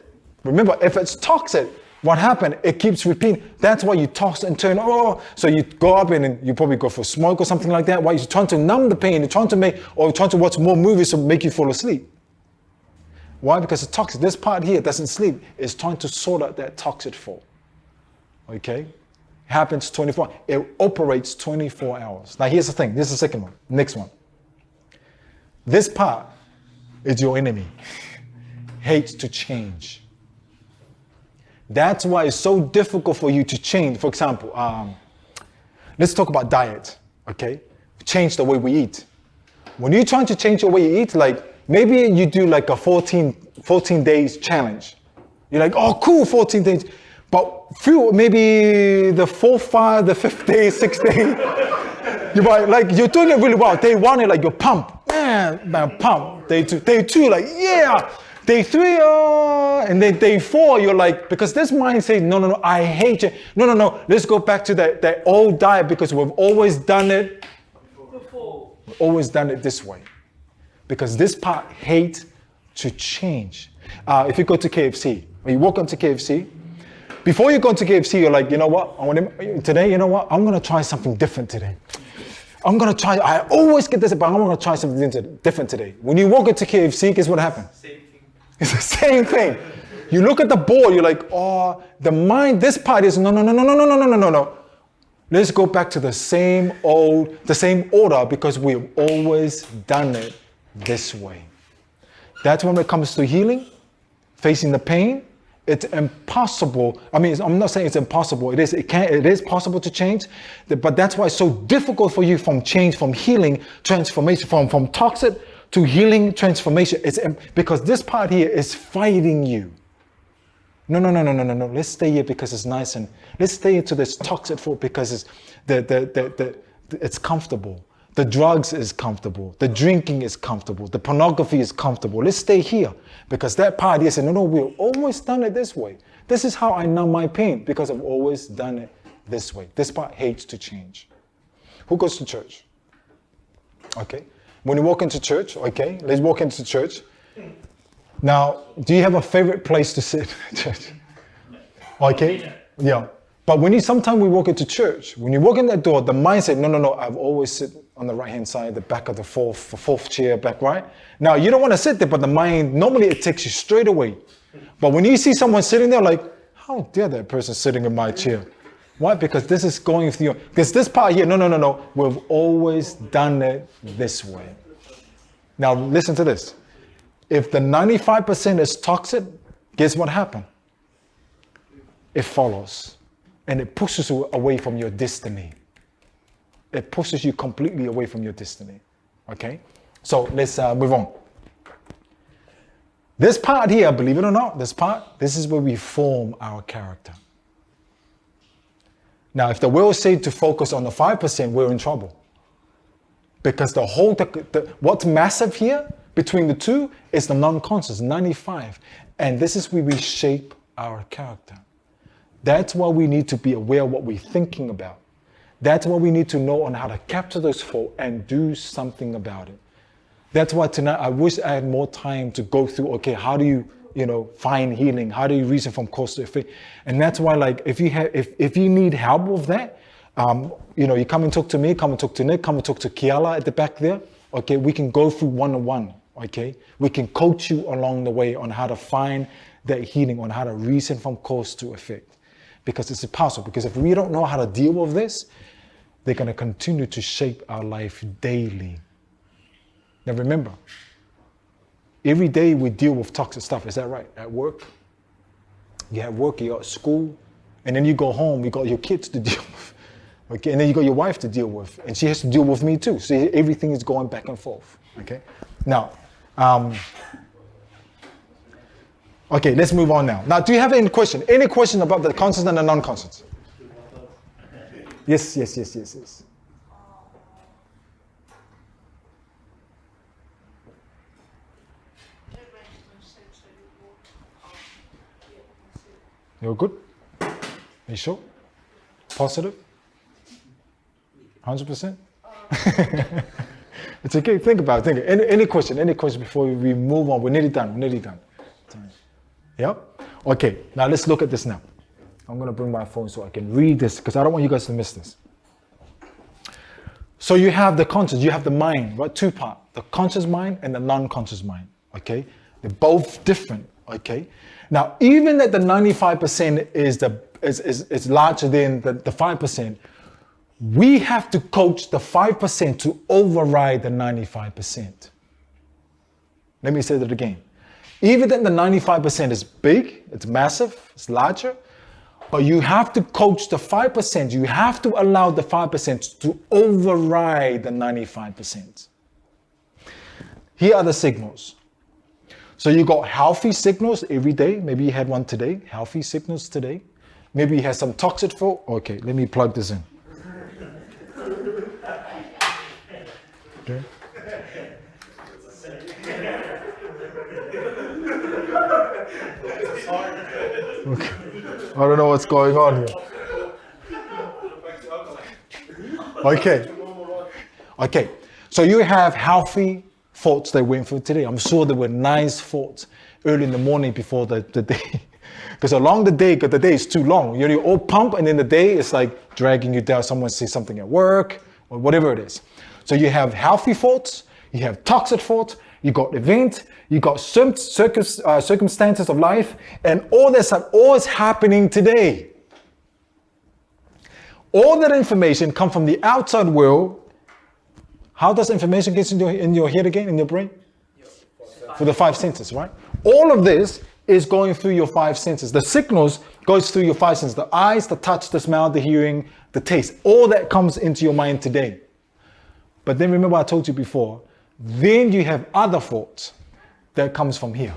remember, if it's toxic, what happened? It keeps repeating. That's why you toss and turn. Oh, so you go up and you probably go for a smoke or something like that. Why you're trying to numb the pain, you're trying to watch more movies to make you fall asleep. Why? Because it's toxic. This part here doesn't sleep. It's trying to sort out that toxic fault. Okay? It happens 24. It operates 24 hours. Now here's the thing. This is the second one. Next one. This part is your enemy. Hates to change. That's why it's so difficult for you to change. For example, let's talk about diet, okay? Change the way we eat. When you're trying to change the way you eat, like maybe you do like a 14 days challenge. You're like, oh, cool, 14 days. But maybe the 5th day, 6th day, you're doing it really well. Day 1, you're like, you're pumped. Man, pump. Day 2, like, yeah. Day 3, and then day 4, you're like, because this mind says, no, I hate it. No, let's go back to that old diet because we've always done it before. We've always done it this way. Because this part hates to change. If you go to KFC, when you walk onto KFC, before you go to KFC, you're like, you know what? Today, you know what? I'm going to try something different today. I always get this, but I'm going to try something different today. When you walk into KFC, guess what happens? It's the same thing. You look at the board, you're like, oh, the mind, this part is no. Let's go back to the same order because we've always done it this way. That's when it comes to healing, facing the pain. It's impossible. I mean, I'm not saying it's impossible. It is possible to change, but that's why it's so difficult for you from healing, transformation, from toxic to healing, transformation. It's because this part here is fighting you. No. Let's stay here because it's nice, and let's stay into this toxic food because it's comfortable. The drugs is comfortable. The drinking is comfortable. The pornography is comfortable. Let's stay here because that part here said, no, we've always done it this way. This is how I numb my pain because I've always done it this way. This part hates to change. Who goes to church? Okay. When you walk into church, okay, let's walk into church. Now, do you have a favorite place to sit in church? Okay, yeah. But sometimes we walk into church, when you walk in that door, the mind said, no, I've always sit on the right-hand side, the back of the fourth chair, back right. Now, you don't want to sit there, but the mind, normally it takes you straight away. But when you see someone sitting there, like, how dare that person sitting in my chair? Why? Because this is going through, because this part here, no, we've always done it this way. Now, listen to this. If the 95% is toxic, guess what happened? It follows. and it pushes you away from your destiny. It pushes you completely away from your destiny. Okay? So let's move on. This part here, believe it or not, this is where we form our character. Now, if the will say to focus on the 5%, we're in trouble. Because what's massive here between the two is the non-conscious, 95. And this is where we shape our character. That's why we need to be aware of what we're thinking about. That's why we need to know on how to capture those thoughts and do something about it. That's why tonight I wish I had more time to go through, okay, how do you find healing? How do you reason from cause to effect? And that's why, like, if you need help with that, you come and talk to me, come and talk to Nick, come and talk to Kiala at the back there. Okay, we can go through one-on-one. Okay, we can coach you along the way on how to find that healing, on how to reason from cause to effect, because it's impossible. Because if we don't know how to deal with this, they're going to continue to shape our life daily. Now remember, every day we deal with toxic stuff. Is that right? At work, you have work, you're at school, and then you go home, you got your kids to deal with. Okay, and then you got your wife to deal with, and she has to deal with me too. So everything is going back and forth. Okay, now, okay, let's move on now. Now, do you have any question? Any question about the conscious and the non-conscious? Yes. You're good? Are you sure? Positive? 100%? It's okay, think about it. Any question before we move on? We're nearly done. Yep? Okay, now let's look at this now. I'm gonna bring my phone so I can read this, because I don't want you guys to miss this. So you have the conscious, you have the mind, right? Two parts, the conscious mind and the non-conscious mind, okay? They're both different, okay? Now, even that the 95% is larger than the 5%, we have to coach the 5% to override the 95%. Let me say that again. Even that the 95% is big, it's massive, it's larger, but you have to coach the 5%. You have to allow the 5% to override the 95%. Here are the signals. So you got healthy signals every day. Maybe you had one today, healthy signals today. Maybe you had some toxic thought. Okay, let me plug this in. Okay. Okay. I don't know what's going on here. Okay. So you have healthy thoughts that went through today. I'm sure there were nice thoughts early in the morning before the day. Because along the day, because the day is too long, you're all pumped, and then the day is like dragging you down. Someone says something at work or whatever it is. So you have healthy thoughts, you have toxic thoughts, you got events, you got circumstances of life, and all that stuff, all is happening today. All that information comes from the outside world. How does information get in your head again, in your brain? For the 5 senses, right? All of this is going through your 5 senses. The signals goes through your 5 senses. The eyes, the touch, the smell, the hearing, the taste. All that comes into your mind today. But then remember I told you before, then you have other thoughts that comes from here.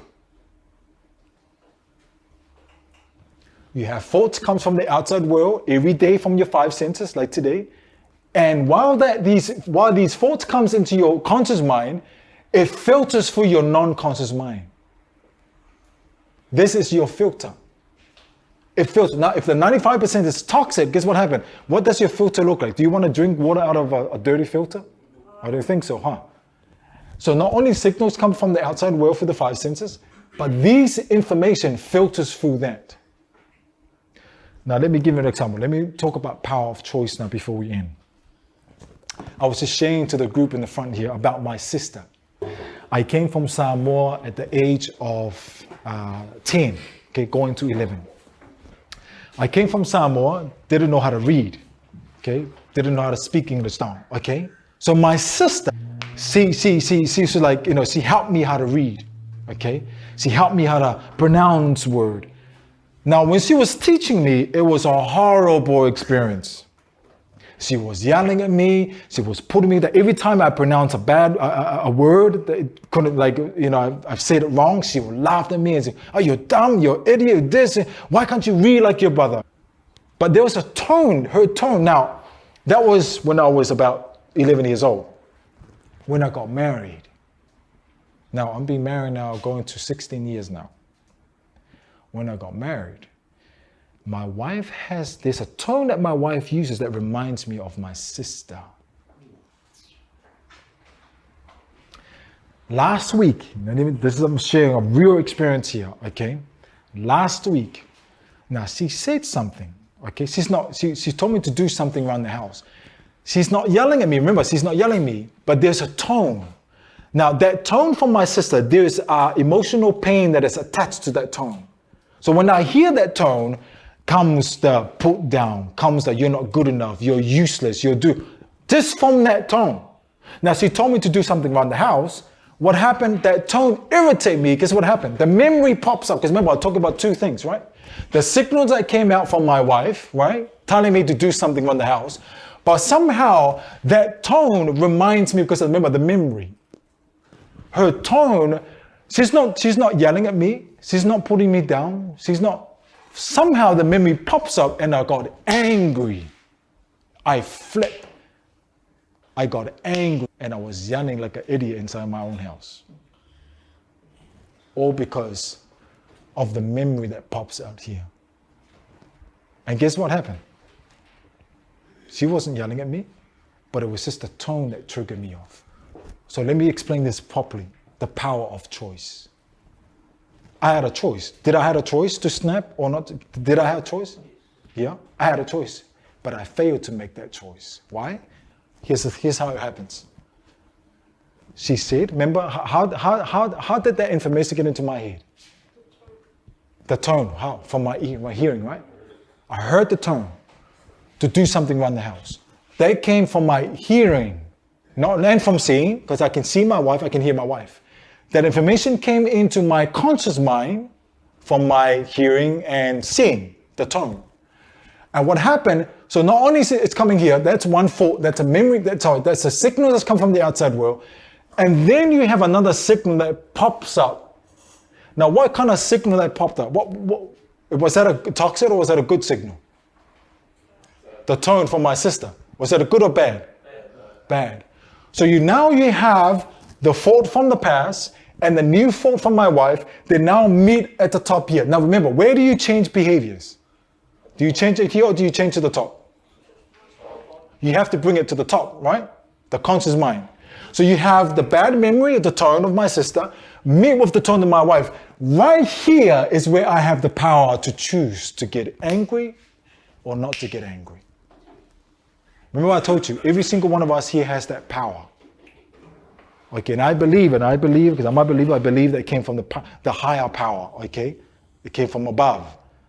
You have thoughts comes from the outside world every day from your 5 senses, like today. And while these thoughts comes into your conscious mind, it filters through your non-conscious mind. This is your filter. It filters. Now, if the 95% is toxic, guess what happened? What does your filter look like? Do you want to drink water out of a dirty filter? I don't think so, huh? So not only signals come from the outside world for the 5 senses, but these information filters through that. Now, let me give you an example. Let me talk about power of choice now before we end. I was just sharing to the group in the front here about my sister. I came from Samoa at the age of 10, okay, going to 11. I came from Samoa, didn't know how to read, okay, didn't know how to speak English down, okay. So my sister, she like, she helped me how to read, okay. She helped me how to pronounce word. Now, when she was teaching me, it was a horrible experience. She was yelling at me. She was putting me that every time I pronounce a word that it couldn't, like, I've said it wrong, she would laugh at me and say, "Oh, you're dumb, you're idiot, this, why can't you read like your brother?" But there was a tone, her tone. Now, that was when I was about 11 years old. When I got married. Now, I'm being married now, going to 16 years now. When I got married, my wife there's a tone that my wife uses that reminds me of my sister. Last week, I'm sharing a real experience here, okay? Last week, now she said something, okay? She told me to do something around the house. She's not yelling at me, remember, she's not yelling at me, but there's a tone. Now, that tone from my sister, there's emotional pain that is attached to that tone. So when I hear that tone, comes the put down, comes that you're not good enough, you're useless, just from that tone. Now, she told me to do something around the house. What happened? That tone irritated me. Guess what happened? The memory pops up. Because remember, I talked about two things, right? The signals that came out from my wife, right? Telling me to do something around the house. But somehow that tone reminds me, because remember the memory. Her tone, she's not yelling at me. She's not putting me down. Somehow the memory pops up and I got angry. I flipped. I got angry and I was yelling like an idiot inside my own house. All because of the memory that pops out here. And guess what happened? She wasn't yelling at me, but it was just the tone that triggered me off. So let me explain this properly. The power of choice. I had a choice. Did I have a choice to snap or not? Did I have a choice? Yeah, I had a choice, but I failed to make that choice. Why? Here's how it happens. She said, remember, how did that information get into my head? The tone, how? From my hearing, right? I heard the tone to do something around the house. That came from my hearing, not from seeing, because I can see my wife, I can hear my wife. That information came into my conscious mind from my hearing and seeing, the tone. And what happened, so not only is it's coming here, that's one thought, that's a memory, that's a signal that's come from the outside world. And then you have another signal that pops up. Now, what kind of signal that popped up? Was that a toxic or was that a good signal? The tone from my sister. Was that a good or bad? Bad. So now you have the thought from the past and the new thought from my wife. They now meet at the top here. Now remember, where do you change behaviors? Do you change it here or do you change to the top? You have to bring it to the top, right? The conscious mind. So you have the bad memory of the tone of my sister, meet with the tone of my wife. Right here is where I have the power to choose to get angry or not to get angry. Remember I told you, every single one of us here has that power. Okay, and I believe, because I'm a believer, I believe that it came from the higher power, okay? It came from above.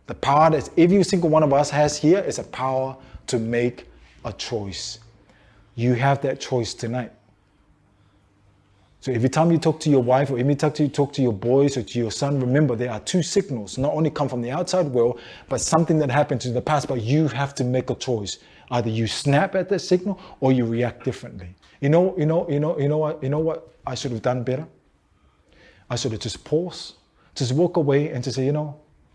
The power that every single one of us has here is a power to make a choice. You have that choice tonight. So every time you talk to your wife or every time you talk to your boys or to your son, remember there are two signals, not only come from the outside world, but something that happened in the past, but you have to make a choice. Either you snap at that signal or you react differently. You know what I should have done better? I should have just paused, just walk away and just say,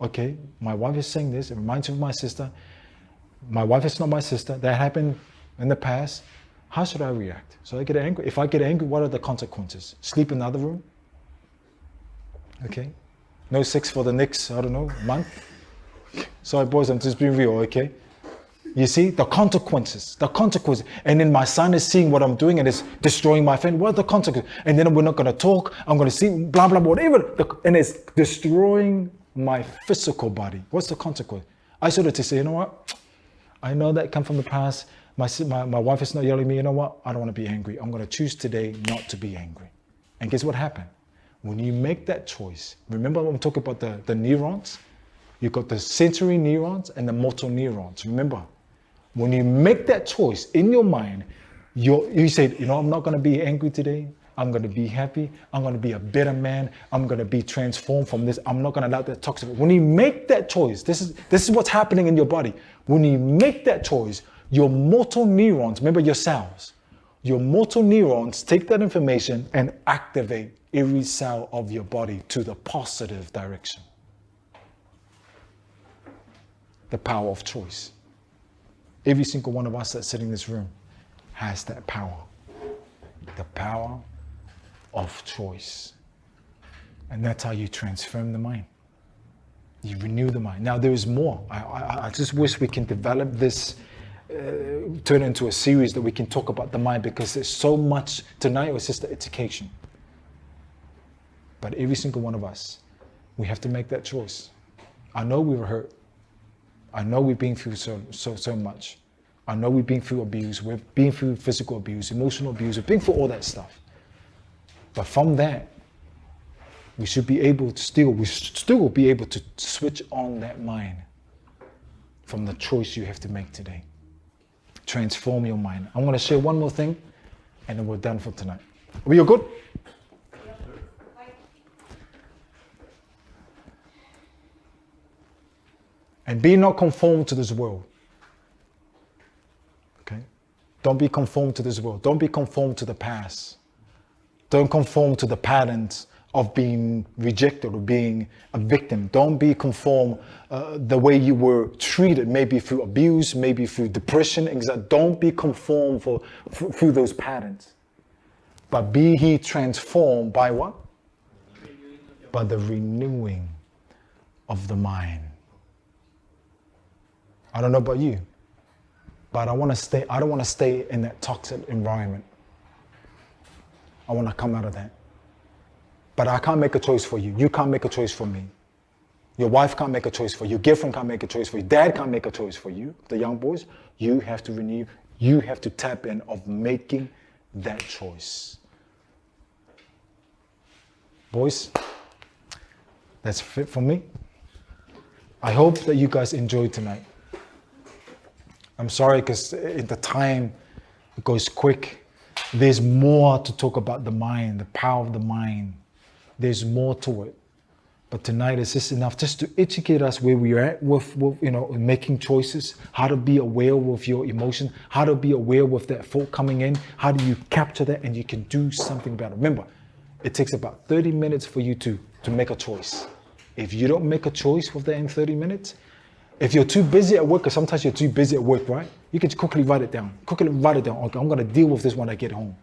okay, my wife is saying this, it reminds me of my sister. My wife is not my sister. That happened in the past. How should I react? So I get angry. If I get angry, what are the consequences? Sleep in another room? Okay. No sex for the next, month? Sorry boys, I'm just being real, okay? You see, the consequences. And then my son is seeing what I'm doing and it's destroying my family. What are the consequences? And then we're not going to talk. I'm going to see blah, blah, blah, whatever. And it's destroying my physical body. What's the consequence? I should have just said, you know what? I know that come from the past. My wife is not yelling at me. You know what? I don't want to be angry. I'm going to choose today not to be angry. And guess what happened? When you make that choice, remember when we talk about the neurons? You've got the sensory neurons and the motor neurons. Remember, when you make that choice in your mind, you say, I'm not going to be angry today. I'm going to be happy. I'm going to be a better man. I'm going to be transformed from this. I'm not going to allow that toxic. When you make that choice, this is what's happening in your body. When you make that choice, your motor neurons, remember your cells, your motor neurons take that information and activate every cell of your body to the positive direction. The power of choice. Every single one of us that's sitting in this room has that power. The power of choice. And that's how you transform the mind. You renew the mind. Now there is more. I just wish we can develop this, turn it into a series that we can talk about the mind, because there's so much. Tonight was just the education. But every single one of us, we have to make that choice. I know we were hurt. I know we've been through so much. I know we've been through abuse. We've been through physical abuse, emotional abuse. We've been through all that stuff. But from that, we should be able to still be able to switch on that mind from the choice you have to make today. Transform your mind. I'm going to share one more thing, and then we're done for tonight. Are we all good? And be not conformed to this world. Okay? Don't be conformed to this world. Don't be conformed to the past. Don't conform to the patterns of being rejected or being a victim. Don't be conformed the way you were treated, maybe through abuse, maybe through depression, anxiety. Don't be conformed through those patterns. But be ye transformed by what? By the renewing of the mind. I don't know about you, but I don't want to stay in that toxic environment. I want to come out of that. But I can't make a choice for you. You can't make a choice for me. Your wife can't make a choice for you. Your girlfriend can't make a choice for you. Dad can't make a choice for you. The young boys, you have to renew. You have to tap in of making that choice. Boys, that's it for me. I hope that you guys enjoyed tonight. I'm sorry because the time goes quick. There's more to talk about the mind, the power of the mind. There's more to it. But tonight is just enough just to educate us where we are at with making choices, how to be aware with your emotion, how to be aware with that thought coming in, how do you capture that and you can do something about it. Remember, it takes about 30 minutes for you to make a choice. If you don't make a choice with that in 30 minutes, if you're too busy at work, because sometimes you're too busy at work, right? You can quickly write it down. Okay, I'm going to deal with this when I get home.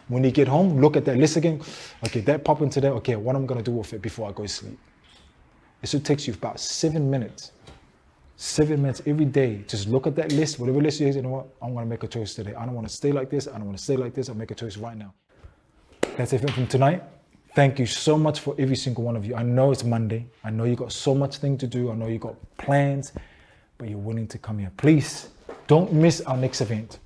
When you get home, look at that list again. Okay, that popped into there. Okay, what am I going to do with it before I go to sleep? It should take you about 7 minutes. 7 minutes every day. Just look at that list, whatever list you have. You know what? I'm going to make a choice today. I don't want to stay like this. I don't want to stay like this. I'll make a choice right now. That's it from tonight. Thank you so much for every single one of you. I know it's Monday. I know you got so much thing to do. I know you got plans, but you're willing to come here. Please don't miss our next event.